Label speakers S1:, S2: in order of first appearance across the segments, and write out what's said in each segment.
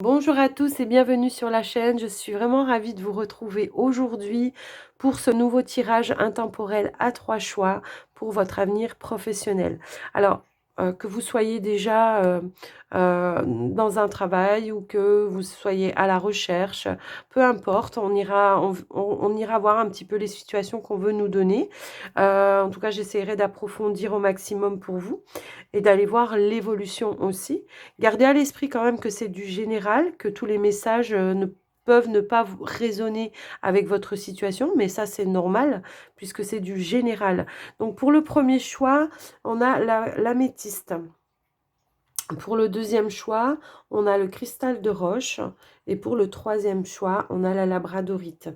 S1: Bonjour à tous et bienvenue sur la chaîne. Je suis vraiment ravie de vous retrouver aujourd'hui pour ce nouveau tirage intemporel à 3 choix pour votre avenir professionnel. Alors, que vous soyez déjà dans un travail ou que vous soyez à la recherche, peu importe, on ira voir un petit peu les situations qu'on veut nous donner. En tout cas, j'essaierai d'approfondir au maximum pour vous et d'aller voir l'évolution aussi. Gardez à l'esprit quand même que c'est du général, que tous les messages ne peuvent ne pas vous résonner avec votre situation, mais ça c'est normal puisque c'est du général. Donc pour le premier choix, on a l'améthyste. Pour le deuxième choix, on a le cristal de roche. Et pour le troisième choix, on a la labradorite.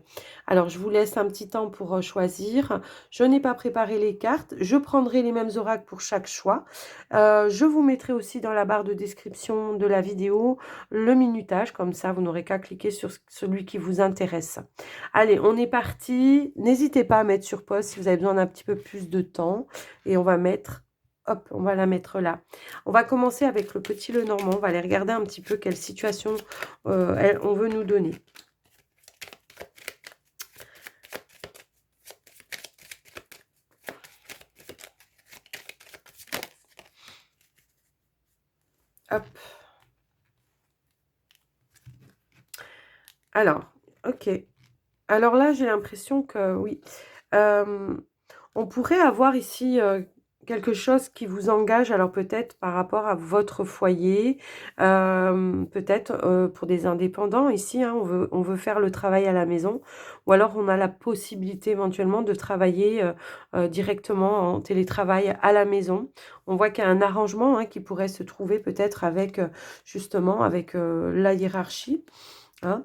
S1: Alors, je vous laisse un petit temps pour choisir. Je n'ai pas préparé les cartes. Je prendrai les mêmes oracles pour chaque choix. Je vous mettrai aussi dans la barre de description de la vidéo le minutage. Comme ça, vous n'aurez qu'à cliquer sur celui qui vous intéresse. Allez, on est parti. N'hésitez pas à mettre sur pause si vous avez besoin d'un petit peu plus de temps. Et on va mettre... Hop, on va la mettre là. On va commencer avec le petit Lenormand. On va aller regarder un petit peu quelle situation on veut nous donner. Hop. Alors, ok. Alors là, j'ai l'impression que oui. On pourrait avoir ici quelque chose qui vous engage, alors peut-être par rapport à votre foyer, peut-être pour des indépendants ici, hein, on veut faire le travail à la maison, ou alors on a la possibilité éventuellement de travailler directement en télétravail à la maison. On voit qu'il y a un arrangement hein, qui pourrait se trouver peut-être avec justement avec la hiérarchie. Hein.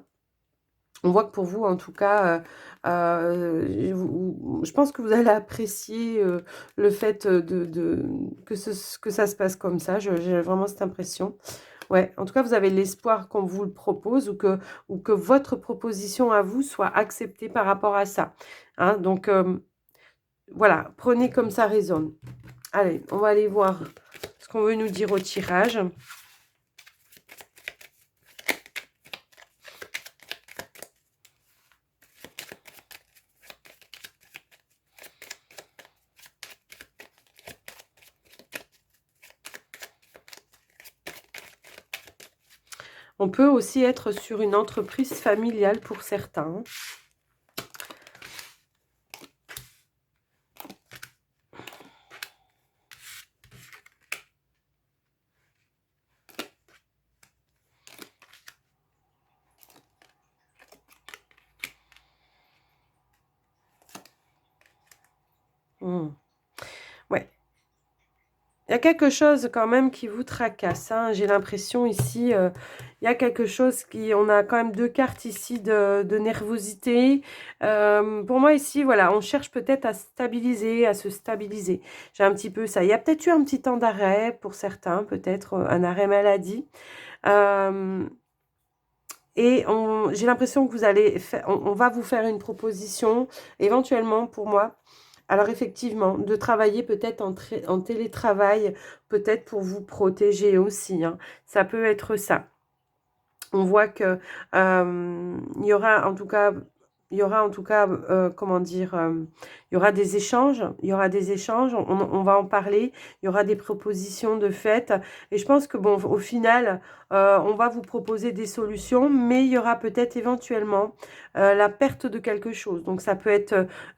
S1: On voit que pour vous, en tout cas, je pense que vous allez apprécier le fait que ça se passe comme ça. J'ai vraiment cette impression. Ouais, en tout cas, vous avez l'espoir qu'on vous le propose ou que votre proposition à vous soit acceptée par rapport à ça. Hein, donc, voilà, prenez comme ça résonne. Allez, on va aller voir ce qu'on veut nous dire au tirage. On peut aussi être sur une entreprise familiale pour certains. Hmm. Ouais. Il y a quelque chose quand même qui vous tracasse. Hein. J'ai l'impression ici, il y a quelque chose qui... On a quand même deux cartes ici de nervosité. Pour moi ici, voilà, on cherche peut-être à stabiliser, à se stabiliser. J'ai un petit peu ça. Il y a peut-être eu un petit temps d'arrêt pour certains, peut-être un arrêt maladie. Et j'ai l'impression que vous allez on va vous faire une proposition, éventuellement pour moi. Alors effectivement, de travailler peut-être en télétravail, peut-être pour vous protéger aussi. Hein. Ça peut être ça. On voit que il y aura en tout cas, comment dire, il y aura des échanges, on va en parler, il y aura des propositions de fait, et je pense que bon, au final, on va vous proposer des solutions, mais il y aura peut-être éventuellement la perte de quelque chose. Donc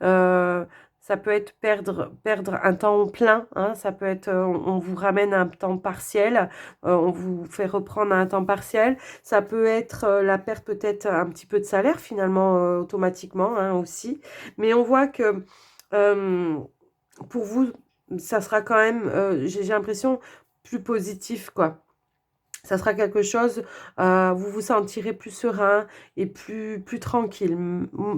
S1: euh, ça peut être perdre un temps plein, hein, ça peut être, on vous ramène à un temps partiel, on vous fait reprendre à un temps partiel. Ça peut être la perte peut-être un petit peu de salaire finalement automatiquement hein, aussi. Mais on voit que euh, pour vous, ça sera quand même, j'ai l'impression, plus positif quoi. Ça sera quelque chose, vous vous sentirez plus serein et plus tranquille.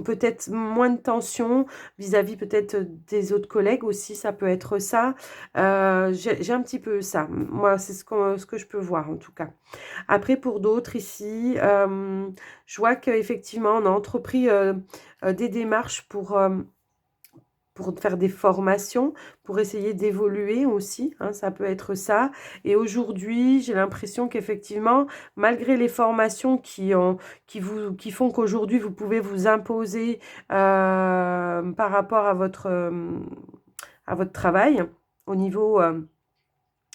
S1: Peut-être moins de tension vis-à-vis peut-être des autres collègues aussi, ça peut être ça. J'ai un petit peu ça. Moi, c'est ce que je peux voir en tout cas. Après, pour d'autres ici, je vois qu'effectivement, on a entrepris des démarches pour faire des formations, pour essayer d'évoluer aussi, hein, ça peut être ça. Et aujourd'hui, j'ai l'impression qu'effectivement, malgré les formations qui font qu'aujourd'hui, vous pouvez vous imposer par rapport à votre travail, au niveau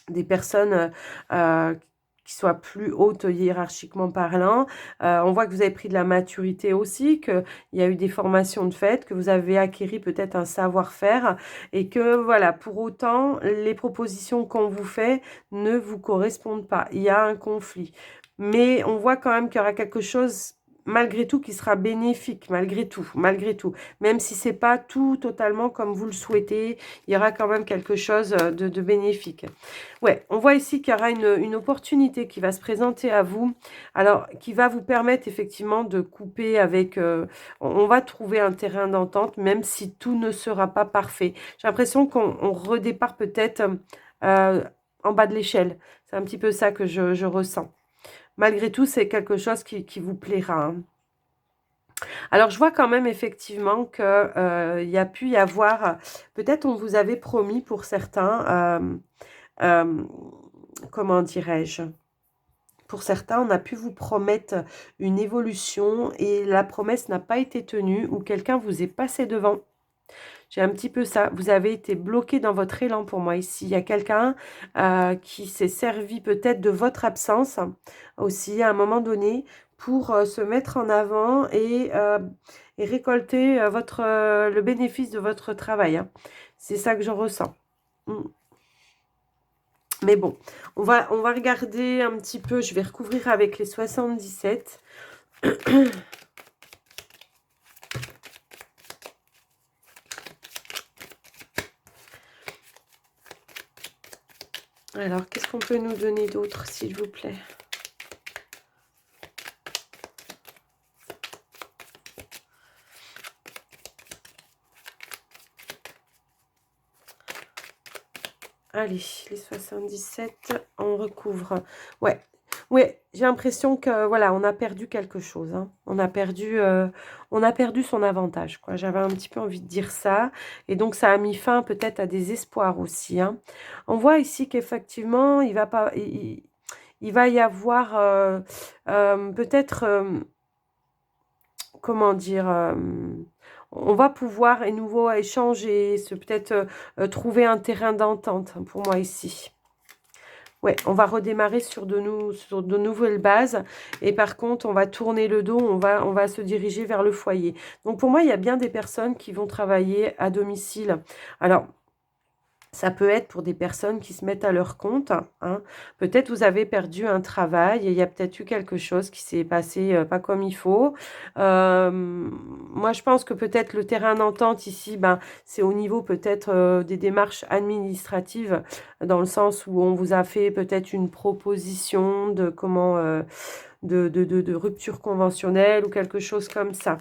S1: des personnes qui soient plus hautes hiérarchiquement parlant. On voit que vous avez pris de la maturité aussi, qu'il y a eu des formations de fait, que vous avez acquis peut-être un savoir-faire et que voilà, pour autant, les propositions qu'on vous fait ne vous correspondent pas. Il y a un conflit. Mais on voit quand même qu'il y aura quelque chose malgré tout qui sera bénéfique, malgré tout. Même si c'est pas tout totalement comme vous le souhaitez, il y aura quand même quelque chose de bénéfique. Ouais, on voit ici qu'il y aura une opportunité qui va se présenter à vous, alors qui va vous permettre effectivement de couper avec... on va trouver un terrain d'entente, même si tout ne sera pas parfait. J'ai l'impression qu'on redépart peut-être euh, en bas de l'échelle. C'est un petit peu ça que je ressens. Malgré tout, c'est quelque chose qui vous plaira, hein. Alors, je vois quand même effectivement que il y a pu y avoir, peut-être on vous avait promis pour certains, euh, comment dirais-je, pour certains, on a pu vous promettre une évolution et la promesse n'a pas été tenue ou quelqu'un vous est passé devant. J'ai un petit peu ça. Vous avez été bloqué dans votre élan pour moi ici. Il y a quelqu'un qui s'est servi peut-être de votre absence aussi à un moment donné pour se mettre en avant et récolter le bénéfice de votre travail, hein. C'est ça que je ressens. Mm. Mais bon, on va regarder un petit peu. Je vais recouvrir avec les 77. Alors, qu'est-ce qu'on peut nous donner d'autre, s'il vous plaît? Allez, les 77, on recouvre. Ouais, ouais, j'ai l'impression que, voilà, on a perdu quelque chose, hein. On a perdu son avantage, quoi. J'avais un petit peu envie de dire ça. Et donc, ça a mis fin peut-être à des espoirs aussi, hein. On voit ici qu'effectivement, il va pas, il va y avoir peut-être, comment dire, on va pouvoir à nouveau échanger, peut-être trouver un terrain d'entente pour moi ici. Ouais, on va redémarrer sur sur de nouvelles bases. Et par contre, on va tourner le dos, on va se diriger vers le foyer. Donc pour moi, il y a bien des personnes qui vont travailler à domicile. Alors, ça peut être pour des personnes qui se mettent à leur compte, hein. Peut-être vous avez perdu un travail et il y a peut-être eu quelque chose qui s'est passé pas comme il faut. Moi, je pense que peut-être le terrain d'entente ici, ben, c'est au niveau peut-être des démarches administratives, dans le sens où on vous a fait peut-être une proposition de comment de rupture conventionnelle ou quelque chose comme ça.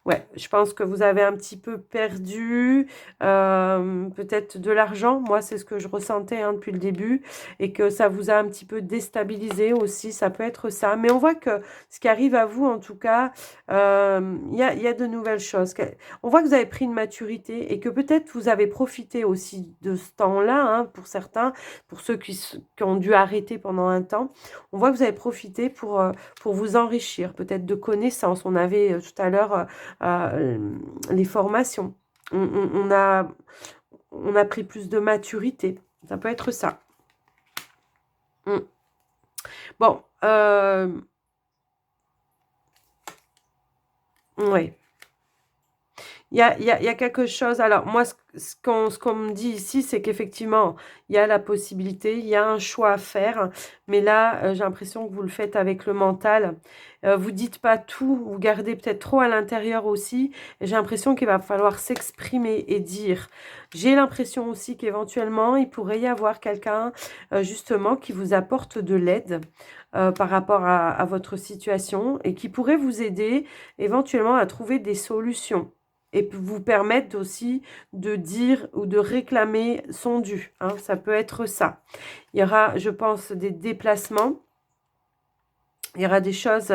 S1: Ouais, je pense que vous avez un petit peu perdu peut-être de l'argent. Moi, c'est ce que je ressentais hein, depuis le début et que ça vous a un petit peu déstabilisé aussi. Ça peut être ça. Mais on voit que ce qui arrive à vous, en tout cas, il y a de nouvelles choses. On voit que vous avez pris une maturité et que peut-être vous avez profité aussi de ce temps-là, hein, pour certains, pour ceux qui ont dû arrêter pendant un temps. On voit que vous avez profité pour vous enrichir, peut-être de connaissances. On avait tout à l'heure les formations. On a pris plus de maturité. Ça peut être ça. Mm. Bon, ouais. Il y a quelque chose. Alors, moi, ce qu'on me dit ici, c'est qu'effectivement, il y a la possibilité, il y a un choix à faire. Mais là, j'ai l'impression que vous le faites avec le mental. Vous dites pas tout, vous gardez peut-être trop à l'intérieur aussi. Et j'ai l'impression qu'il va falloir s'exprimer et dire. J'ai l'impression aussi qu'éventuellement, il pourrait y avoir quelqu'un, justement, qui vous apporte de l'aide. Par rapport à votre situation et qui pourrait vous aider éventuellement à trouver des solutions et vous permettre aussi de dire ou de réclamer son dû, hein, ça peut être ça. Il y aura, je pense, des déplacements. Il y aura des choses,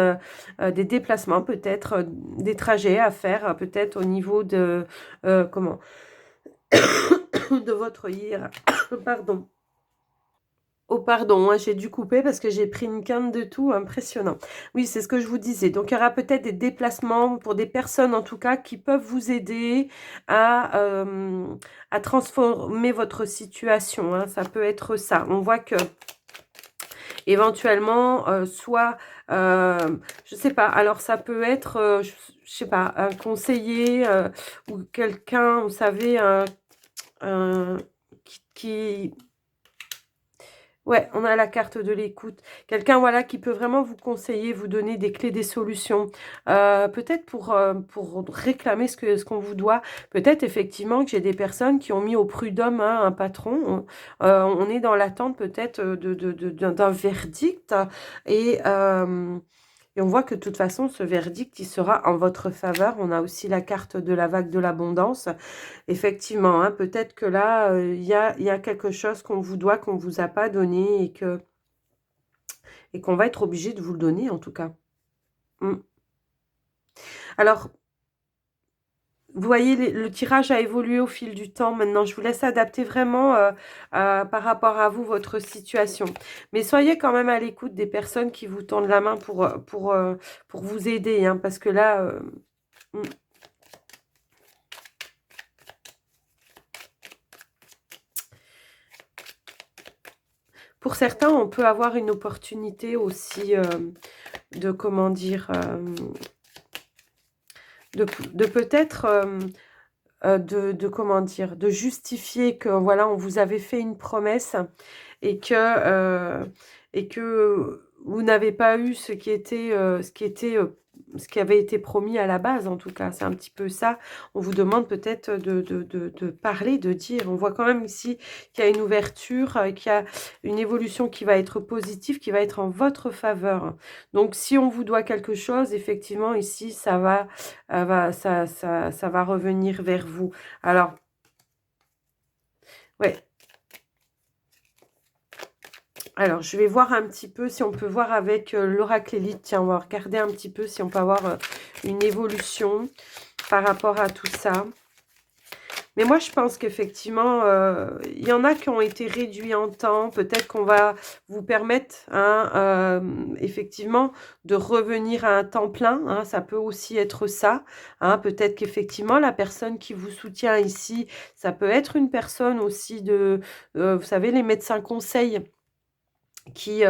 S1: des déplacements peut-être, des trajets à faire peut-être au niveau de, comment de votre pardon. Oh pardon, hein, j'ai dû couper parce que j'ai pris une quinte de tout, impressionnant. Oui, c'est ce que je vous disais. Donc, il y aura peut-être des déplacements pour des personnes, en tout cas, qui peuvent vous aider à transformer votre situation, hein. Ça peut être ça. On voit que éventuellement, soit, je sais pas, alors ça peut être, je sais pas, un conseiller ou quelqu'un, vous savez, un qui ouais, on a la carte de l'écoute. Quelqu'un, voilà, qui peut vraiment vous conseiller, vous donner des clés, des solutions. Peut-être pour réclamer ce qu'on vous doit. Peut-être effectivement que j'ai des personnes qui ont mis au prud'homme, hein, un patron. On est dans l'attente peut-être d'un verdict. Et, euh, et on voit que de toute façon, ce verdict, il sera en votre faveur. On a aussi la carte de la vague de l'abondance. Effectivement, hein, peut-être que là, il y a quelque chose qu'on vous doit, qu'on ne vous a pas donné et qu'on va être obligé de vous le donner en tout cas. Mm. Alors, vous voyez, le tirage a évolué au fil du temps. Maintenant, je vous laisse adapter vraiment par rapport à vous, votre situation. Mais soyez quand même à l'écoute des personnes qui vous tendent la main pour vous aider, hein, parce que là, mm. Pour certains, on peut avoir une opportunité aussi de, comment dire, de peut-être, comment dire, de justifier que, voilà, on vous avait fait une promesse et que vous n'avez pas eu ce qui avait été promis à la base, en tout cas. C'est un petit peu ça. On vous demande peut-être de parler, de dire. On voit quand même ici qu'il y a une ouverture, qu'il y a une évolution qui va être positive, qui va être en votre faveur. Donc, si on vous doit quelque chose, effectivement, ici, ça va revenir vers vous. Alors, ouais. Alors, je vais voir un petit peu si on peut voir avec l'oracle élite. Tiens, on va regarder un petit peu si on peut avoir une évolution par rapport à tout ça. Mais moi, je pense qu'effectivement, il y en a qui ont été réduits en temps. Peut-être qu'on va vous permettre, hein, effectivement, de revenir à un temps plein, hein. Ça peut aussi être ça, hein. Peut-être qu'effectivement, la personne qui vous soutient ici, ça peut être une personne aussi vous savez, les médecins conseils qui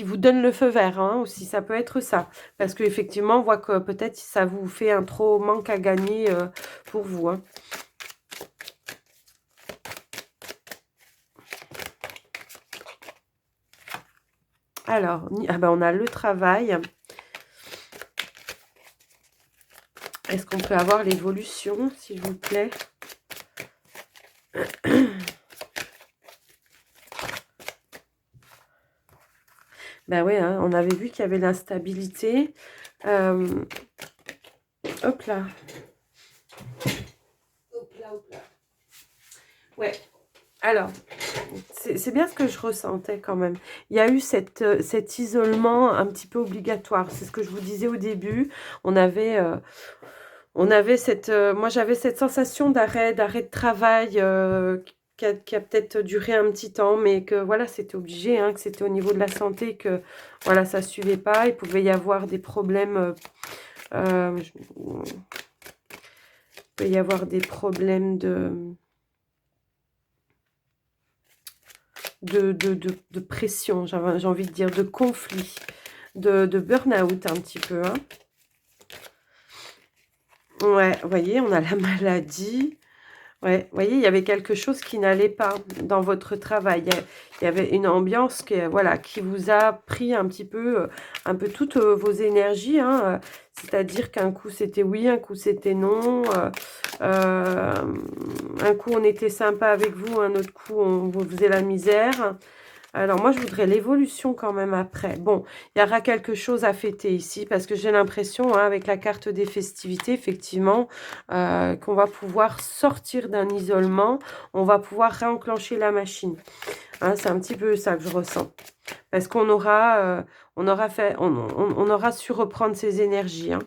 S1: vous donne le feu vert, hein, aussi, ça peut être ça. Parce qu'effectivement, on voit que peut-être ça vous fait un trop manque à gagner pour vous, hein. Alors, ah ben, on a le travail. Est-ce qu'on peut avoir l'évolution, s'il vous plaît? Ben oui, hein, on avait vu qu'il y avait l'instabilité. Hop là. Hop là, hop là. Ouais. Alors, c'est bien ce que je ressentais quand même. Il y a eu cet isolement un petit peu obligatoire. C'est ce que je vous disais au début. On avait moi j'avais cette sensation d'arrêt de travail qui a peut-être duré un petit temps, mais que voilà, c'était obligé, hein, que c'était au niveau de la santé, que voilà, ça suivait pas. Il pouvait y avoir des problèmes, il peut y avoir des problèmes de pression, j'ai envie de dire, de conflit, de burn-out un petit peu, hein. Ouais, vous voyez, on a la maladie. Ouais, vous voyez, il y avait quelque chose qui n'allait pas dans votre travail. Il y avait une ambiance voilà, qui vous a pris un peu toutes vos énergies, hein. C'est-à-dire qu'un coup c'était oui, un coup c'était non. Un coup on était sympa avec vous, un autre coup on vous faisait la misère. Alors moi, je voudrais l'évolution quand même après. Bon, il y aura quelque chose à fêter ici parce que j'ai l'impression, hein, avec la carte des festivités, effectivement, qu'on va pouvoir sortir d'un isolement. On va pouvoir réenclencher la machine. Hein, c'est un petit peu ça que je ressens. Parce qu'on aura, on aura su reprendre ses énergies, hein.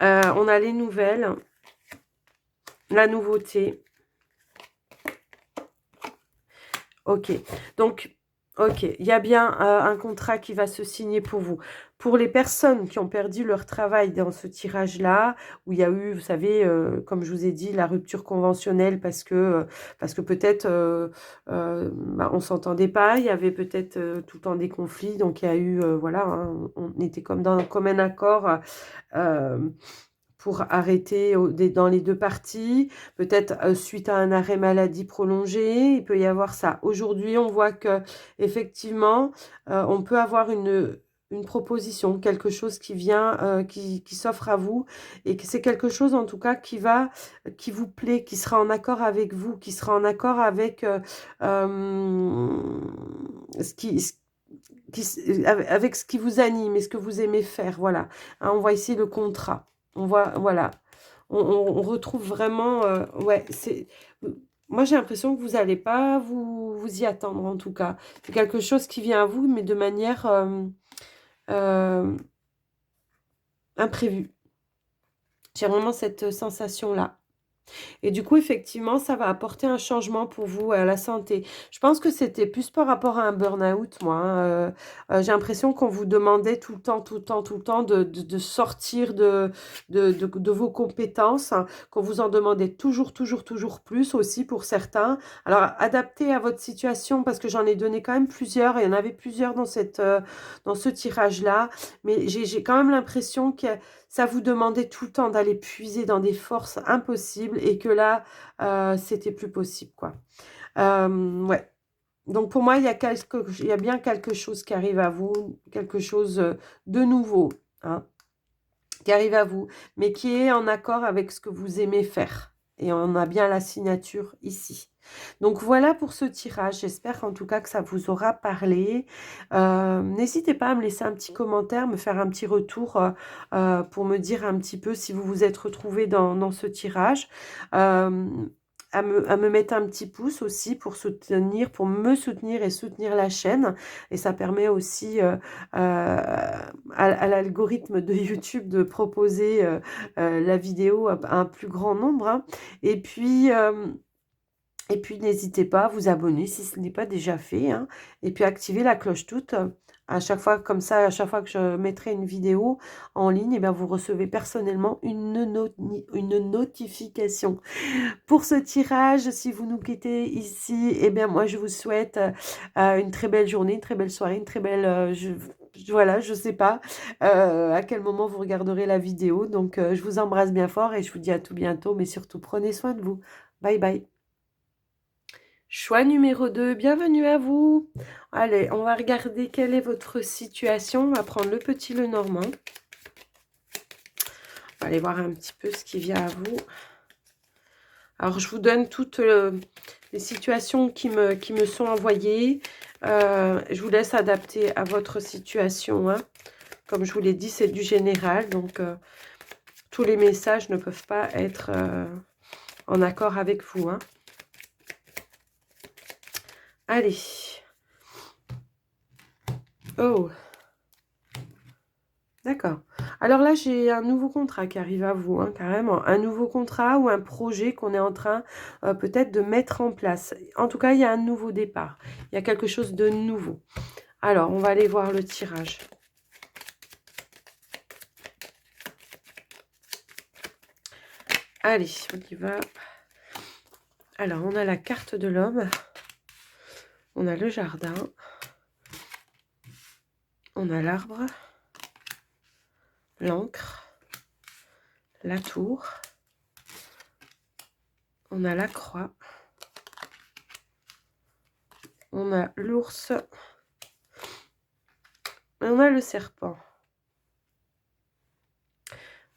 S1: On a les nouvelles. la nouveauté. Ok, donc, ok, il y a bien un contrat qui va se signer pour vous. Pour les personnes qui ont perdu leur travail dans ce tirage-là, où il y a eu, vous savez, comme je vous ai dit, la rupture conventionnelle parce que peut-être bah, on s'entendait pas, il y avait peut-être tout le temps des conflits, donc il y a eu, voilà, hein, on était comme dans comme un accord. euh, pour arrêter dans les deux parties, peut-être suite à un arrêt maladie prolongé, il peut y avoir ça. Aujourd'hui, on voit que effectivement, on peut avoir une proposition, quelque chose qui vient, qui s'offre à vous, et que c'est quelque chose en tout cas qui vous plaît, qui sera en accord avec vous, qui sera en accord avec ce qui, avec ce qui vous anime et ce que vous aimez faire. Voilà. Hein, on voit ici le contrat. On voit, voilà. On retrouve vraiment, ouais, c'est. Moi, j'ai l'impression que vous n'allez pas vous y attendre, en tout cas. C'est quelque chose qui vient à vous, mais de manière euh, imprévue. J'ai vraiment cette sensation-là. Et du coup, effectivement, ça va apporter un changement pour vous à la santé. Je pense que c'était plus par rapport à un burn-out, moi. Hein. J'ai l'impression qu'on vous demandait tout le temps, tout le temps, tout le temps de sortir de vos compétences, hein, qu'on vous en demandait toujours, toujours, toujours plus aussi pour certains. Alors, adapté à votre situation, parce que j'en ai donné quand même plusieurs, et il y en avait plusieurs dans dans ce tirage-là, mais j'ai quand même l'impression que ça vous demandait tout le temps d'aller puiser dans des forces impossibles et que là, c'était plus possible, quoi. Ouais. Donc pour moi, il y a bien quelque chose qui arrive à vous, quelque chose de nouveau, hein, qui arrive à vous, mais qui est en accord avec ce que vous aimez faire. Et on a bien la signature ici. Donc voilà pour ce tirage. J'espère en tout cas que ça vous aura parlé. N'hésitez pas à me laisser un petit commentaire, me faire un petit retour pour me dire un petit peu si vous vous êtes retrouvé dans ce tirage. Euh, à me mettre un petit pouce aussi pour me soutenir et soutenir la chaîne. Et ça permet aussi à l'algorithme de YouTube de proposer la vidéo à un plus grand nombre. Hein. Et puis, n'hésitez pas à vous abonner si ce n'est pas déjà fait. Hein. Et puis, activer la cloche toute. À chaque fois, comme ça, à chaque fois que je mettrai une vidéo en ligne, et bien, vous recevez personnellement une notification. Pour ce tirage, si vous nous quittez ici, eh bien, moi, je vous souhaite une très belle journée, une très belle soirée, une très belle... voilà, je sais pas à quel moment vous regarderez la vidéo. Donc, je vous embrasse bien fort et je vous dis à tout bientôt. Mais surtout, prenez soin de vous. Bye bye. Choix numéro 2, bienvenue à vous. Allez, on va regarder quelle est votre situation. On va prendre le petit Lenormand. On va aller voir un petit peu ce qui vient à vous. Alors, je vous donne toutes les situations qui me sont envoyées. Je vous laisse adapter à votre situation. Hein. Comme je vous l'ai dit, c'est du général. Donc, tous les messages ne peuvent pas être en accord avec vous. Hein. Allez. Oh. D'accord. Alors là, j'ai un nouveau contrat qui arrive à vous, hein, carrément. Un nouveau contrat ou un projet qu'on est en train peut-être de mettre en place. En tout cas, il y a un nouveau départ. Il y a quelque chose de nouveau. Alors, on va aller voir le tirage. Allez, on y va. Alors, on a la carte de l'homme. On a le jardin. On a l'arbre. L'encre. La tour. On a la croix. On a l'ours. Et on a le serpent.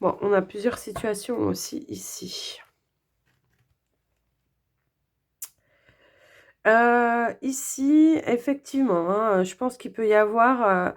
S1: Bon, on a plusieurs situations aussi ici. Ici, effectivement, hein, je pense qu'il peut y avoir...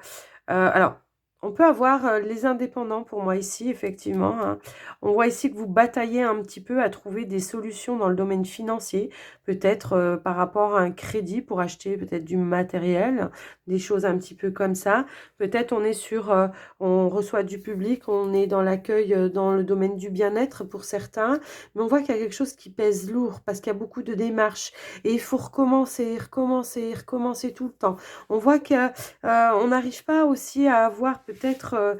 S1: alors, on peut avoir les indépendants pour moi ici, effectivement, hein. On voit ici que vous bataillez un petit peu à trouver des solutions dans le domaine financier, peut-être par rapport à un crédit pour acheter peut-être du matériel, des choses un petit peu comme ça. Peut-être on est sur, on reçoit du public, on est dans l'accueil, dans le domaine du bien-être pour certains, mais on voit qu'il y a quelque chose qui pèse lourd parce qu'il y a beaucoup de démarches et il faut recommencer, recommencer, recommencer tout le temps. On voit que on n'arrive pas aussi à avoir peut-être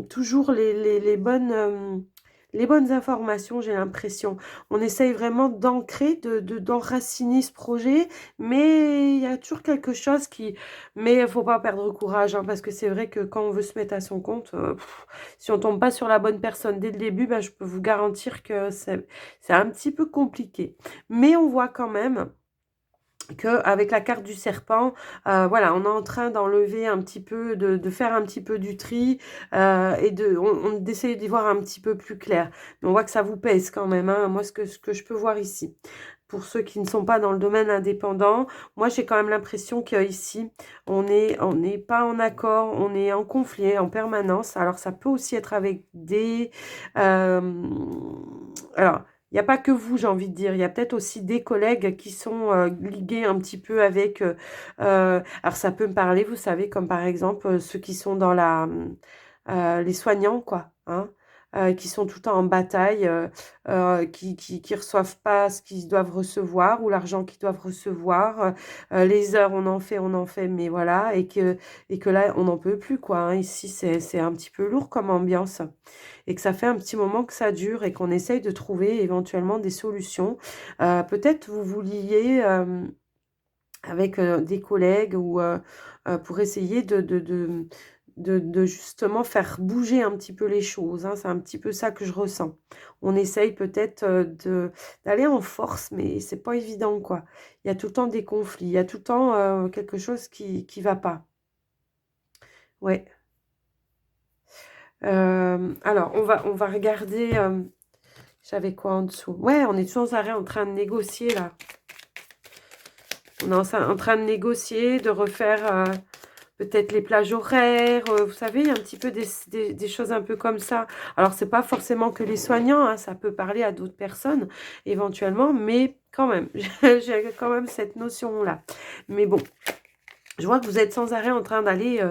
S1: toujours les bonnes informations, j'ai l'impression. On essaye vraiment d'ancrer, d'enraciner ce projet, mais il y a toujours quelque chose qui... Mais il ne faut pas perdre courage, hein, parce que c'est vrai que quand on veut se mettre à son compte, si on tombe pas sur la bonne personne dès le début, ben, je peux vous garantir que c'est un petit peu compliqué. Mais on voit quand même qu'avec la carte du serpent, voilà, on est en train d'enlever un petit peu, de faire un petit peu du tri et d'essayer d'y voir un petit peu plus clair. Mais on voit que ça vous pèse quand même, hein, moi, ce que je peux voir ici. Pour ceux qui ne sont pas dans le domaine indépendant, moi, j'ai quand même l'impression qu'ici, on n'est pas en accord, on est en conflit en permanence. Alors, ça peut aussi être avec des... alors, il n'y a pas que vous, j'ai envie de dire. Il y a peut-être aussi des collègues qui sont ligués un petit peu avec... alors, ça peut me parler, vous savez, comme par exemple ceux qui sont dans les soignants, quoi. Hein, qui sont tout le temps en bataille, qui reçoivent pas ce qu'ils doivent recevoir ou l'argent qu'ils doivent recevoir. Les heures, on en fait, mais voilà. Et que là, on n'en peut plus, quoi. Hein. Ici, c'est un petit peu lourd comme ambiance et que ça fait un petit moment que ça dure et qu'on essaye de trouver éventuellement des solutions. Peut-être vous vouliez avec des collègues ou pour essayer de justement faire bouger un petit peu les choses. Hein. C'est un petit peu ça que je ressens. On essaye peut-être d'aller en force, mais c'est pas évident, quoi. Il y a tout le temps des conflits, il y a tout le temps quelque chose qui va pas. Ouais. Alors, on va regarder... j'avais quoi en dessous? Ouais, on est sans arrêt en train de négocier, là. On est en train de négocier, de refaire peut-être les plages horaires. Vous savez, il y a un petit peu des choses un peu comme ça. Alors, c'est pas forcément que les soignants, hein, ça peut parler à d'autres personnes, éventuellement, mais quand même, j'ai quand même cette notion-là. Mais bon, je vois que vous êtes sans arrêt en train d'aller...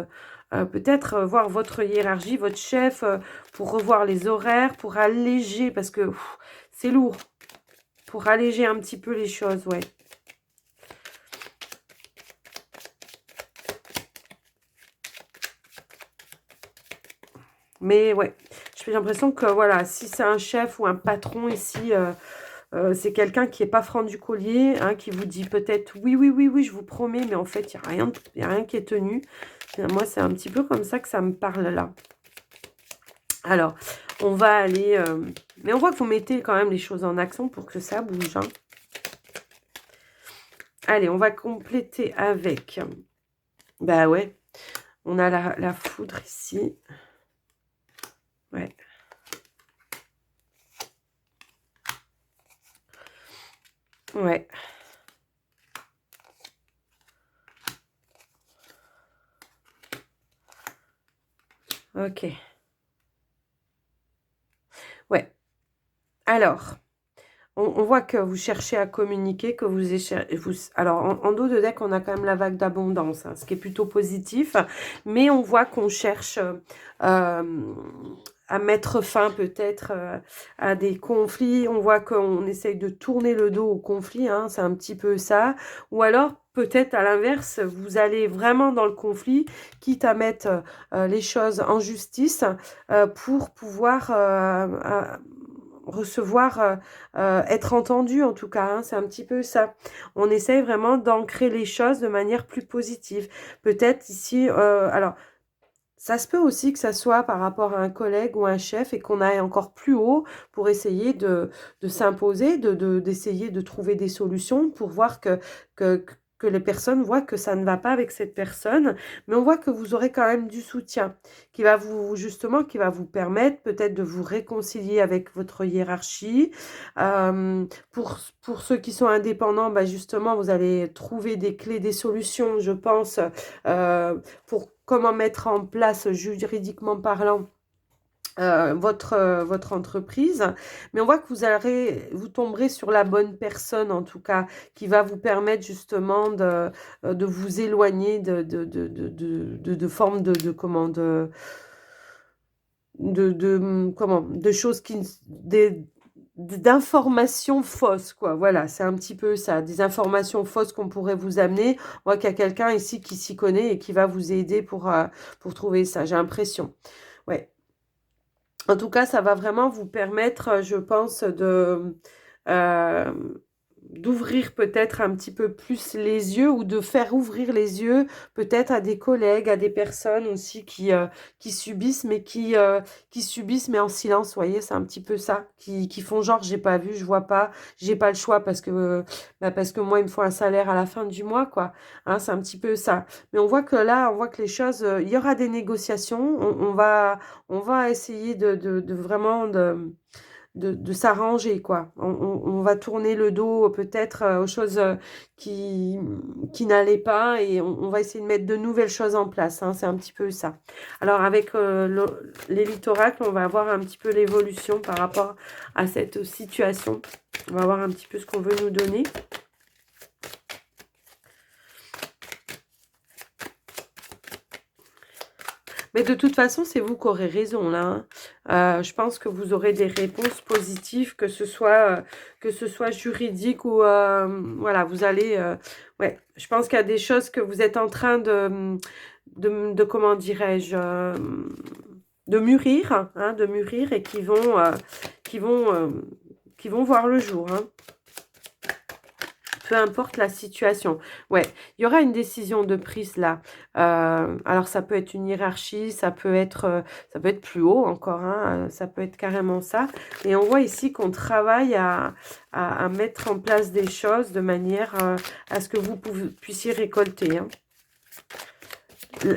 S1: peut-être voir votre hiérarchie, votre chef, pour revoir les horaires, pour alléger, parce que c'est lourd, pour alléger un petit peu les choses, ouais. Mais ouais, j'ai l'impression que voilà, si c'est un chef ou un patron ici, c'est quelqu'un qui n'est pas franc du collier, hein, qui vous dit peut-être oui, oui, oui, oui, je vous promets, mais en fait, il y a rien qui est tenu. Moi, c'est un petit peu comme ça que ça me parle là. Alors, on va aller... mais on voit que vous mettez quand même les choses en accent pour que ça bouge. Hein. Allez, on va compléter avec... Bah ouais, on a la foudre ici. Ouais. Ouais. Ok. Ouais. Alors... On voit que vous cherchez à communiquer, que alors, en dos de deck, on a quand même la vague d'abondance, hein, ce qui est plutôt positif. Mais on voit qu'on cherche à mettre fin peut-être à des conflits. On voit qu'on essaye de tourner le dos au conflit, hein, c'est un petit peu ça. Ou alors, peut-être à l'inverse, vous allez vraiment dans le conflit, quitte à mettre les choses en justice pour pouvoir... recevoir, être entendu en tout cas, hein, c'est un petit peu ça. On essaye vraiment d'ancrer les choses de manière plus positive. Peut-être ici, alors, ça se peut aussi que ça soit par rapport à un collègue ou un chef et qu'on aille encore plus haut pour essayer de s'imposer, d'essayer de trouver des solutions pour voir que les personnes voient que ça ne va pas avec cette personne. Mais on voit que vous aurez quand même du soutien qui va justement, qui va vous permettre peut-être de vous réconcilier avec votre hiérarchie. Pour ceux qui sont indépendants, bah justement, vous allez trouver des clés, des solutions, je pense, pour comment mettre en place juridiquement parlant votre entreprise, mais on voit que vous tomberez sur la bonne personne en tout cas, qui va vous permettre justement de vous éloigner de formes comment, comment, de choses d'informations fausses, quoi. Voilà, c'est un petit peu ça, des informations fausses qu'on pourrait vous amener. On voit qu'il y a quelqu'un ici qui s'y connaît et qui va vous aider pour trouver ça, j'ai l'impression. Ouais. En tout cas, ça va vraiment vous permettre, je pense, euh, d'ouvrir peut-être un petit peu plus les yeux ou de faire ouvrir les yeux peut-être à des collègues, à des personnes aussi qui subissent, qui subissent mais en silence, vous voyez, c'est un petit peu ça, qui font genre j'ai pas vu, je vois pas, j'ai pas le choix parce que moi il me faut un salaire à la fin du mois, quoi. Hein, c'est un petit peu ça. Mais on voit que là, on voit que les choses, il y aura des négociations, on va essayer de vraiment de s'arranger, quoi. On va tourner le dos peut-être aux choses qui n'allaient pas et on va essayer de mettre de nouvelles choses en place. Hein, c'est un petit peu ça. Alors avec l'élite oracle, on va voir un petit peu l'évolution par rapport à cette situation. On va voir un petit peu ce qu'on veut nous donner. Mais de toute façon, c'est vous qui aurez raison là. Hein. Je pense que vous aurez des réponses positives, que ce soit juridique ou voilà, vous allez. Ouais, je pense qu'il y a des choses que vous êtes en train de comment dirais-je, de mûrir, hein, de mûrir et qui vont, euh, qui vont voir le jour. Hein. Peu importe la situation. Ouais, il y aura une décision de prise là. Alors, ça peut être une hiérarchie, ça peut être plus haut encore, hein, ça peut être carrément ça. Et on voit ici qu'on travaille à mettre en place des choses de manière à ce que vous puissiez récolter. Hein.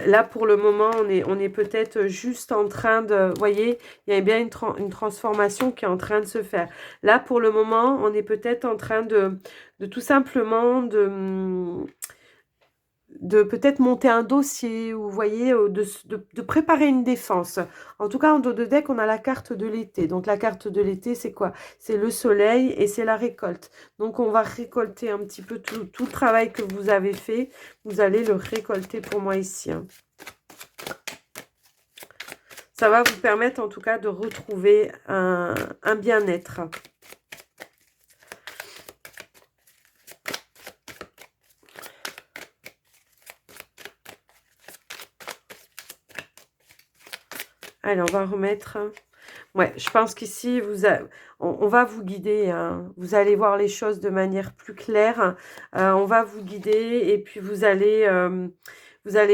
S1: Là, pour le moment, on est peut-être juste en train de... Vous voyez, il y a bien une transformation qui est en train de se faire. Là, pour le moment, on est peut-être en train de tout simplement de peut-être monter un dossier, ou vous voyez, de préparer une défense. En tout cas, en dos de deck, on a la carte de l'été. Donc, la carte de l'été, c'est quoi? C'est le soleil et c'est la récolte. Donc, on va récolter un petit peu tout le travail que vous avez fait. Vous allez le récolter pour moi ici. Hein. Ça va vous permettre, en tout cas, de retrouver un bien-être. Allez, on va remettre... Ouais, je pense qu'ici, on va vous guider. Hein. Vous allez voir les choses de manière plus claire. On va vous guider et puis vous allez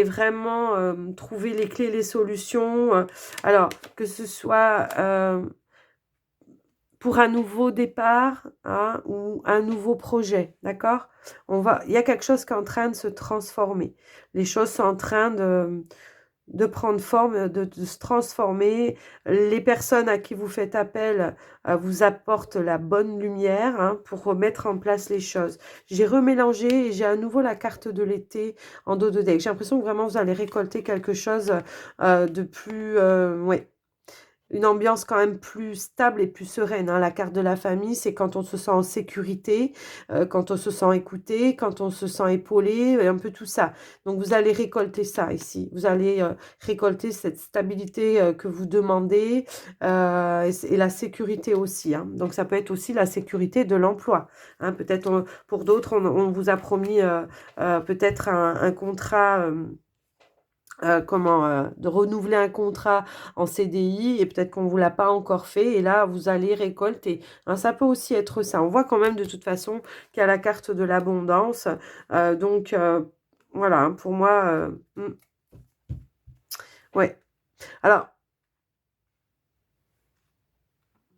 S1: vraiment trouver les clés, les solutions. Alors, que ce soit pour un nouveau départ hein, ou un nouveau projet, d'accord? Il y a quelque chose qui est en train de se transformer. Les choses sont en train de prendre forme, de se transformer. Les personnes à qui vous faites appel vous apportent la bonne lumière hein, pour remettre en place les choses. J'ai remélangé et j'ai à nouveau la carte de l'été en dos de deck. J'ai l'impression que vraiment vous allez récolter quelque chose de plus... ouais, une ambiance quand même plus stable et plus sereine. Hein. La carte de la famille, c'est quand on se sent en sécurité, quand on se sent écouté, quand on se sent épaulé, un peu tout ça. Donc, vous allez récolter ça ici. Vous allez récolter cette stabilité que vous demandez et la sécurité aussi. Hein. Donc, ça peut être aussi la sécurité de l'emploi. Hein. Peut-être pour d'autres, on vous a promis peut-être un contrat... de renouveler un contrat en CDI et peut-être qu'on ne vous l'a pas encore fait et là vous allez récolter. Hein, ça peut aussi être ça. On voit quand même de toute façon qu'il y a la carte de l'abondance. Donc voilà, hein, pour moi, ouais. Alors,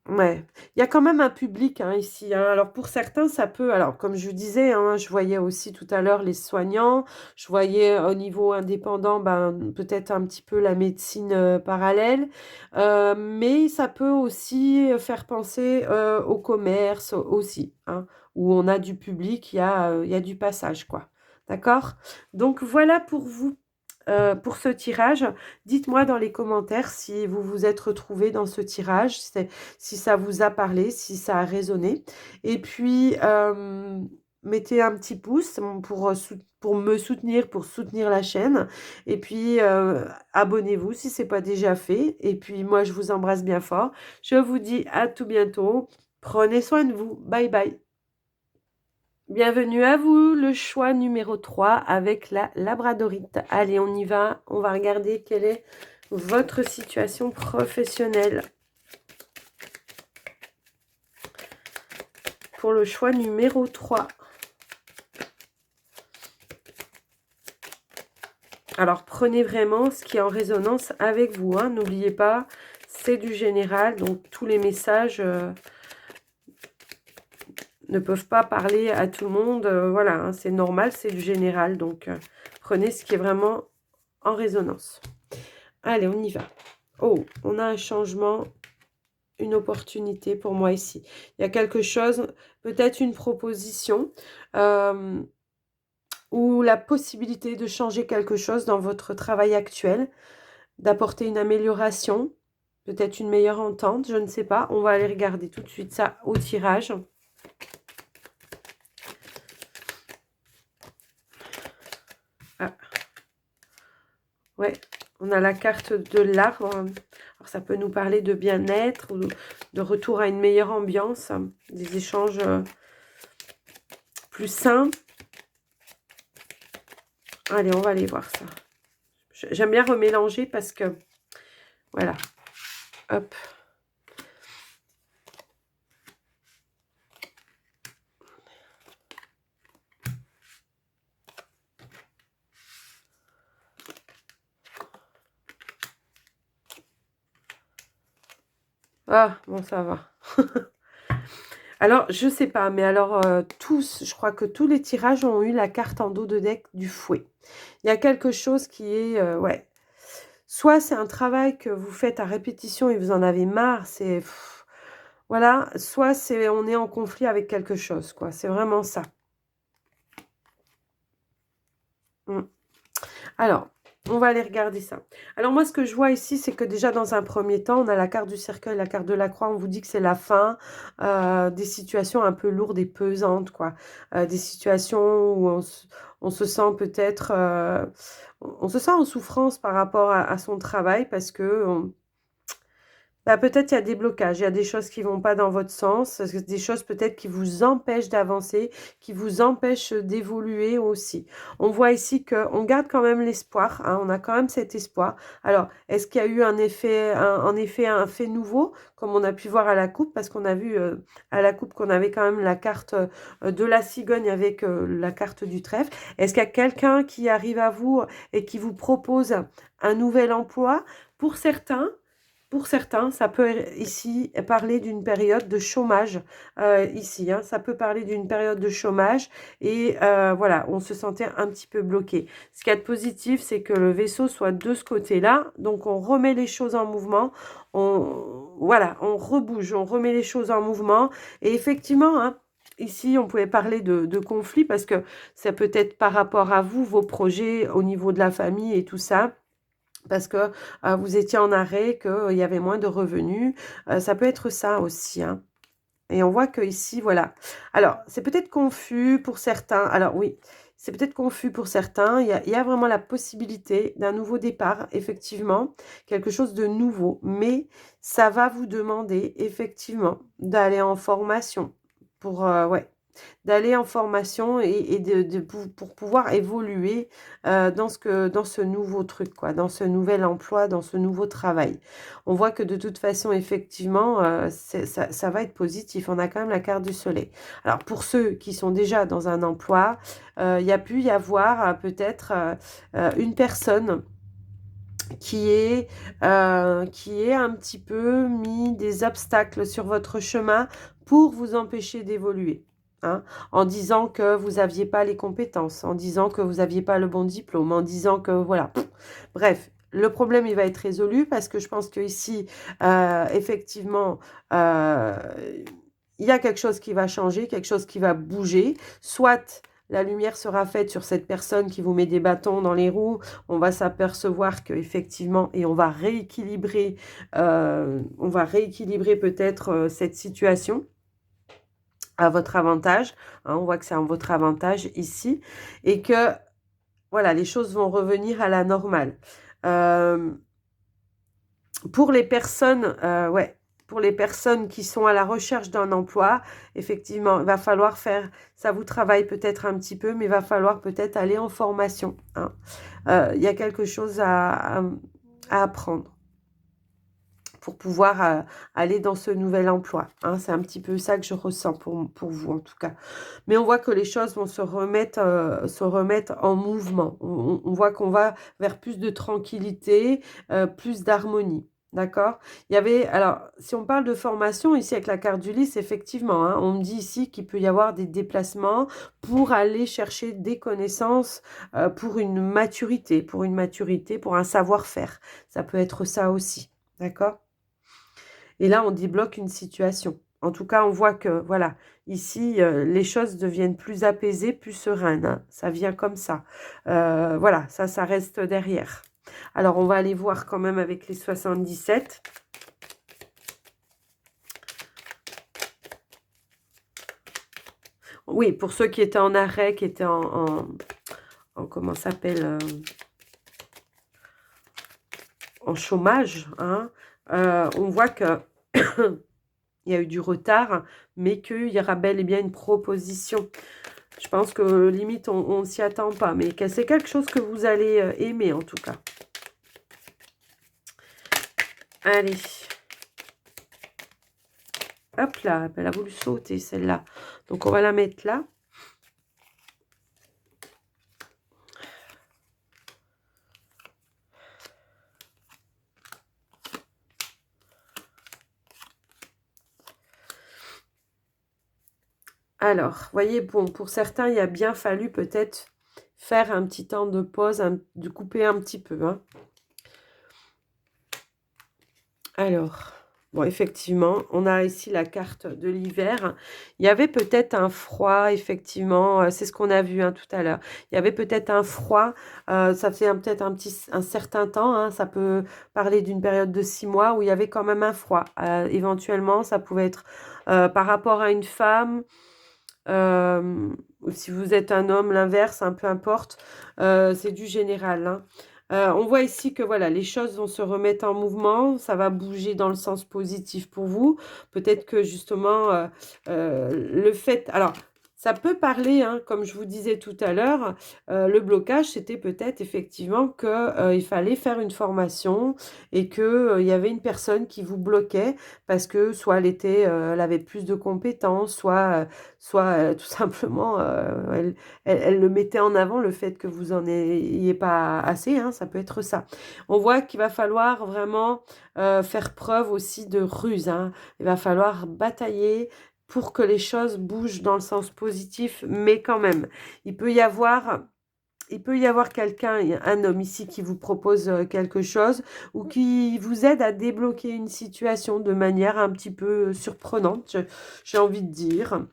S1: ouais, il y a quand même un public hein, ici. Hein. Alors pour certains, ça peut... Alors comme je disais, hein, je voyais aussi tout à l'heure les soignants. Je voyais au niveau indépendant, ben, peut-être un petit peu la médecine parallèle. Mais ça peut aussi faire penser au commerce aussi. Hein, où on a du public, il y a du passage, quoi. D'accord? Donc voilà pour vous. pour ce tirage. Dites-moi dans les commentaires si vous vous êtes retrouvés dans ce tirage, si ça vous a parlé, si ça a résonné. Et puis, mettez un petit pouce pour me soutenir, pour soutenir la chaîne. Et puis, abonnez-vous si ce n'est pas déjà fait. Et puis, moi, je vous embrasse bien fort. Je vous dis à tout bientôt. Prenez soin de vous. Bye bye. Bienvenue à vous, le choix numéro 3 avec la labradorite. Allez, on y va. On va regarder quelle est votre situation professionnelle. Pour le choix numéro 3. Alors, prenez vraiment ce qui est en résonance avec vous. Hein. N'oubliez pas, c'est du général, donc tous les messages ne peuvent pas parler à tout le monde. Voilà, hein, c'est normal, c'est du général. Donc, prenez ce qui est vraiment en résonance. Allez, on y va. Oh, on a un changement, une opportunité pour moi ici. Il y a quelque chose, peut-être une proposition ou la possibilité de changer quelque chose dans votre travail actuel, d'apporter une amélioration, peut-être une meilleure entente, je ne sais pas. On va aller regarder tout de suite ça au tirage. Ah. Ouais, on a la carte de l'arbre. Alors, ça peut nous parler de bien-être ou de retour à une meilleure ambiance, des échanges plus sains. Allez, on va aller voir ça. J'aime bien remélanger parce que, voilà, hop. Ah, bon, ça va. Alors, je sais pas, mais alors, je crois que tous les tirages ont eu la carte en dos de deck du fouet. Il y a quelque chose qui est, ouais. Soit c'est un travail que vous faites à répétition et vous en avez marre, c'est... Voilà, soit on est en conflit avec quelque chose, quoi. C'est vraiment ça. Alors, on va aller regarder ça. Alors moi, ce que je vois ici, c'est que déjà, dans un premier temps, on a la carte du cercueil, la carte de la croix. On vous dit que c'est la fin, des situations un peu lourdes et pesantes, quoi. Des situations où on se sent peut-être... on se sent en souffrance par rapport à son travail parce que... Bah, peut-être il y a des blocages, il y a des choses qui ne vont pas dans votre sens, des choses peut-être qui vous empêchent d'avancer, qui vous empêchent d'évoluer aussi. On voit ici qu'on garde quand même l'espoir, hein, on a quand même cet espoir. Alors, est-ce qu'il y a eu un effet, en effet un fait nouveau, comme on a pu voir à la coupe, parce qu'on a vu à la coupe qu'on avait quand même la carte de la cigogne avec la carte du trèfle. Est-ce qu'il y a quelqu'un qui arrive à vous et qui vous propose un nouvel emploi? Pour certains, ça peut ici parler d'une période de chômage, ici, hein, ça peut parler d'une période de chômage et voilà, on se sentait un petit peu bloqué. Ce qui est positif, c'est que le vaisseau soit de ce côté-là, donc on remet les choses en mouvement, voilà, on rebouge, on remet les choses en mouvement et effectivement, hein, ici, on pouvait parler de conflit parce que ça peut être par rapport à vous, vos projets au niveau de la famille et tout ça. Parce que vous étiez en arrêt, qu'il y avait moins de revenus. Ça peut être ça aussi. Hein. Et on voit que ici, voilà. Alors, c'est peut-être confus pour certains. Alors oui, c'est peut-être confus pour certains. Il y a vraiment la possibilité d'un nouveau départ, effectivement. Quelque chose de nouveau. Mais ça va vous demander, effectivement, d'aller en formation. Pour, ouais, d'aller en formation et pour pouvoir évoluer dans ce nouveau truc, quoi, dans ce nouvel emploi, dans ce nouveau travail. On voit que de toute façon, effectivement, ça va être positif. On a quand même la carte du soleil. Alors, pour ceux qui sont déjà dans un emploi, il y a pu y avoir peut-être une personne qui est un petit peu mis des obstacles sur votre chemin pour vous empêcher d'évoluer. Hein, en disant que vous n'aviez pas les compétences, en disant que vous n'aviez pas le bon diplôme, en disant que voilà. Bref, le problème, il va être résolu parce que je pense que ici, effectivement, il y a quelque chose qui va changer, quelque chose qui va bouger. Soit la lumière sera faite sur cette personne qui vous met des bâtons dans les roues. On va s'apercevoir qu'effectivement, et on va rééquilibrer peut-être cette situation à votre avantage. Hein, on voit que c'est en votre avantage ici. Et que, voilà, les choses vont revenir à la normale. Pour les personnes, ouais, pour les personnes qui sont à la recherche d'un emploi, effectivement, il va falloir faire, ça vous travaille peut-être un petit peu, mais il va falloir peut-être aller en formation. Hein. Il y a quelque chose à apprendre pour pouvoir aller dans ce nouvel emploi. Hein. C'est un petit peu ça que je ressens pour vous, en tout cas. Mais on voit que les choses vont se remettre en mouvement. On voit qu'on va vers plus de tranquillité, plus d'harmonie. D'accord? Il y avait, alors, si on parle de formation, ici avec la carte du lys, effectivement, hein, on me dit ici qu'il peut y avoir des déplacements pour aller chercher des connaissances pour une maturité, pour un savoir-faire. Ça peut être ça aussi. D'accord? Et là, on débloque une situation. En tout cas, on voit que, voilà, ici, les choses deviennent plus apaisées, plus sereines. Hein. Ça vient comme ça. Voilà, ça reste derrière. Alors, on va aller voir quand même avec les 77. Oui, pour ceux qui étaient en arrêt, qui étaient comment ça s'appelle, en chômage, hein, on voit que il y a eu du retard, mais qu'il y aura bel et bien une proposition. Je pense que limite, on ne s'y attend pas, mais que c'est quelque chose que vous allez aimer en tout cas. Allez. Hop là, elle a voulu sauter celle-là. Donc on va la mettre là. Alors, voyez, bon, pour certains, il a bien fallu peut-être faire un petit temps de pause, de couper un petit peu. Hein. Alors, bon, effectivement, on a ici la carte de l'hiver. Il y avait peut-être un froid, effectivement, c'est ce qu'on a vu hein, tout à l'heure. Il y avait peut-être un froid, ça fait peut-être un certain temps, hein, ça peut parler d'une période de 6 mois où il y avait quand même un froid. Éventuellement, ça pouvait être par rapport à une femme, ou si vous êtes un homme, l'inverse, peu importe, c'est du général. Hein. On voit ici que voilà, les choses vont se remettre en mouvement, ça va bouger dans le sens positif pour vous. Peut-être que justement, le fait... Alors, ça peut parler, hein, comme je vous disais tout à l'heure, le blocage, c'était peut-être effectivement qu'il fallait faire une formation et qu'il y avait une personne qui vous bloquait parce que soit elle avait plus de compétences, soit tout simplement, elle le mettait en avant, le fait que vous en ayez pas assez, hein, ça peut être ça. On voit qu'il va falloir vraiment faire preuve aussi de ruse. Hein. Il va falloir batailler pour que les choses bougent dans le sens positif, mais quand même, il peut y avoir... Il peut y avoir quelqu'un, un homme ici qui vous propose quelque chose ou qui vous aide à débloquer une situation de manière un petit peu surprenante, j'ai envie de dire.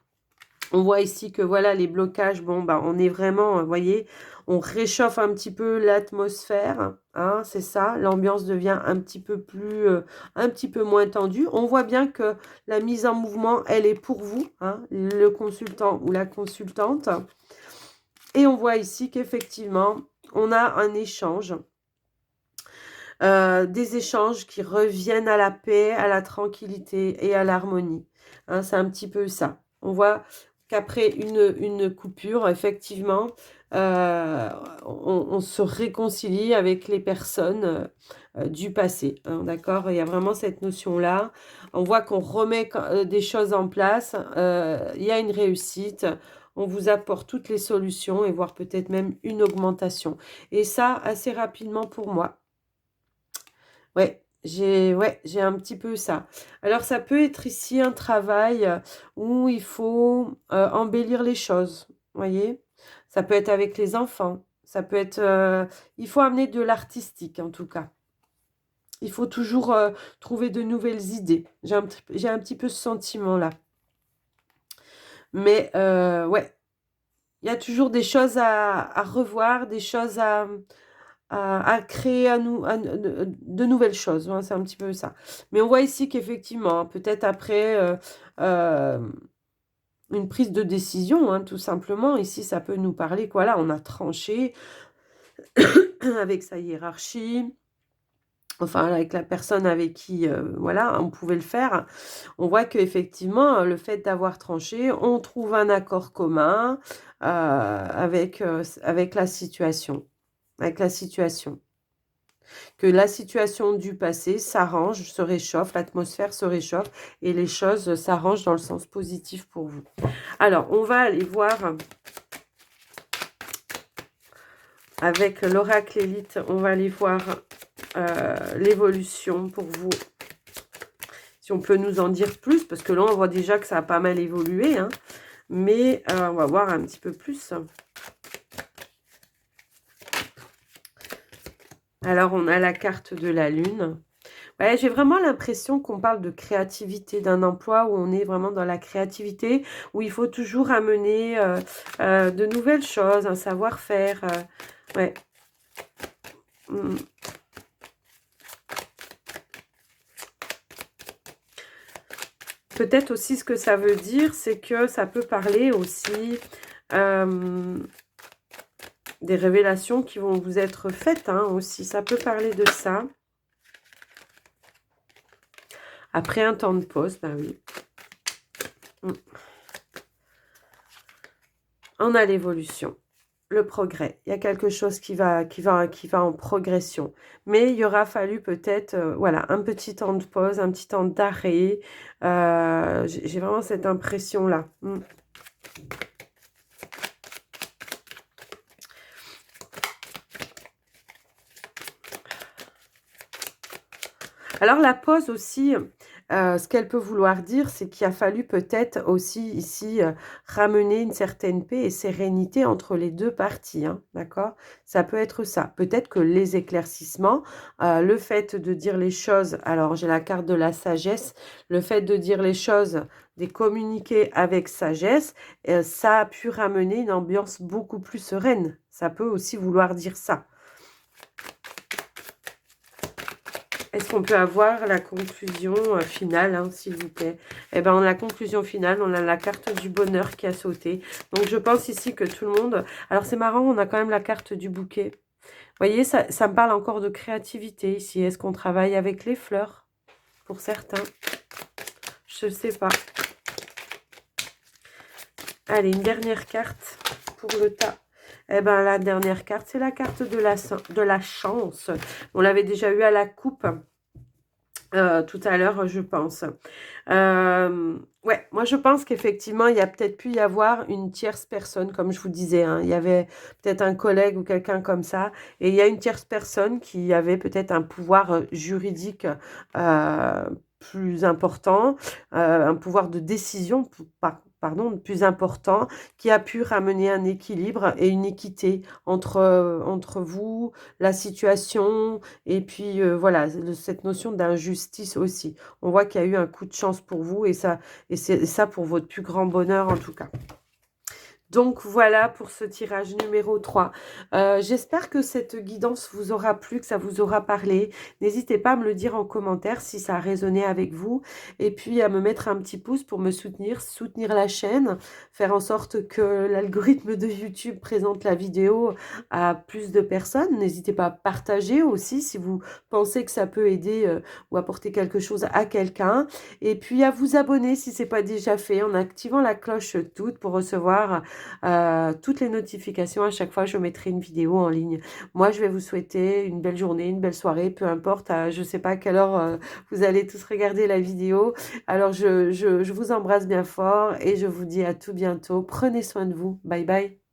S1: On voit ici que voilà, les blocages, bon, bah, on est vraiment, vous voyez, on réchauffe un petit peu l'atmosphère, hein, c'est ça, l'ambiance devient un petit peu moins tendue. On voit bien que la mise en mouvement, elle est pour vous, hein, le consultant ou la consultante. Et on voit ici qu'effectivement, on a un échange, des échanges qui reviennent à la paix, à la tranquillité et à l'harmonie. Hein, c'est un petit peu ça. On voit qu'après une coupure, effectivement, on se réconcilie avec les personnes du passé. Hein, d'accord? Il y a vraiment cette notion-là. On voit qu'on remet des choses en place. Il y a une réussite. On vous apporte toutes les solutions et voire peut-être même une augmentation. Et ça, assez rapidement pour moi. Ouais, j'ai un petit peu ça. Alors, ça peut être ici un travail où il faut embellir les choses, voyez? Ça peut être avec les enfants, ça peut être... il faut amener de l'artistique, en tout cas. Il faut toujours trouver de nouvelles idées. J'ai un petit peu ce sentiment-là. Mais, ouais, il y a toujours des choses à revoir, des choses à créer de nouvelles choses. Hein, c'est un petit peu ça. Mais on voit ici qu'effectivement, peut-être après euh, une prise de décision, hein, tout simplement, ici, ça peut nous parler, quoi, là, on a tranché avec sa hiérarchie, enfin, avec la personne avec qui, voilà, on pouvait le faire. On voit qu'effectivement, le fait d'avoir tranché, on trouve un accord commun avec la situation. Avec la situation. Que la situation du passé s'arrange, se réchauffe, l'atmosphère se réchauffe et les choses s'arrangent dans le sens positif pour vous. Alors, on va aller voir avec l'oracle élite, on va aller voir l'évolution pour vous. Si on peut nous en dire plus, parce que là, on voit déjà que ça a pas mal évolué, hein, mais on va voir un petit peu plus. Alors, on a la carte de la lune. Ouais, j'ai vraiment l'impression qu'on parle de créativité, d'un emploi où on est vraiment dans la créativité, où il faut toujours amener de nouvelles choses, un savoir-faire. Ouais. Mm. Peut-être aussi ce que ça veut dire, c'est que ça peut parler aussi des révélations qui vont vous être faites, hein, aussi. Ça peut parler de ça. Après un temps de pause, bah oui. On a l'évolution, le progrès. Il y a quelque chose qui va en progression. Mais il y aura fallu peut-être, voilà, un petit temps de pause, un petit temps d'arrêt. J'ai vraiment cette impression-là. Alors la pause aussi, ce qu'elle peut vouloir dire, c'est qu'il a fallu peut-être aussi ici ramener une certaine paix et sérénité entre les deux parties, hein, d'accord? Ça peut être ça. Peut-être que les éclaircissements, le fait de dire les choses, alors j'ai la carte de la sagesse, le fait de dire les choses, de communiquer avec sagesse, ça a pu ramener une ambiance beaucoup plus sereine. Ça peut aussi vouloir dire ça. Est-ce qu'on peut avoir la conclusion finale, hein, s'il vous plaît? Eh bien, la conclusion finale, on a la carte du bonheur qui a sauté. Donc, je pense ici que tout le monde... Alors, c'est marrant, on a quand même la carte du bouquet. Vous voyez, ça me parle encore de créativité ici. Est-ce qu'on travaille avec les fleurs? Pour certains. Je ne sais pas. Allez, une dernière carte pour le tas. Eh bien, la dernière carte, c'est la carte de la chance. On l'avait déjà eu à la coupe. Tout à l'heure, je pense. Ouais, moi, je pense qu'effectivement, il y a peut-être pu y avoir une tierce personne, comme je vous disais. Hein. Il y avait peut-être un collègue ou quelqu'un comme ça. Et il y a une tierce personne qui avait peut-être un pouvoir juridique plus important, un pouvoir de décision, pardon, plus important, qui a pu ramener un équilibre et une équité entre vous, la situation, et puis voilà, cette notion d'injustice aussi. On voit qu'il y a eu un coup de chance pour vous et c'est ça pour votre plus grand bonheur en tout cas. Donc voilà pour ce tirage numéro 3. J'espère que cette guidance vous aura plu, que ça vous aura parlé. N'hésitez pas à me le dire en commentaire si ça a résonné avec vous. Et puis à me mettre un petit pouce pour me soutenir la chaîne, faire en sorte que l'algorithme de YouTube présente la vidéo à plus de personnes. N'hésitez pas à partager aussi si vous pensez que ça peut aider ou apporter quelque chose à quelqu'un. Et puis à vous abonner si ce n'est pas déjà fait en activant la cloche toute pour recevoir toutes les notifications à chaque fois que je mettrai une vidéo en ligne. Moi, je vais vous souhaiter une belle journée, une belle soirée, peu importe, je ne sais pas à quelle heure vous allez tous regarder la vidéo. Alors, je vous embrasse bien fort et je vous dis à tout bientôt. Prenez soin de vous. Bye bye.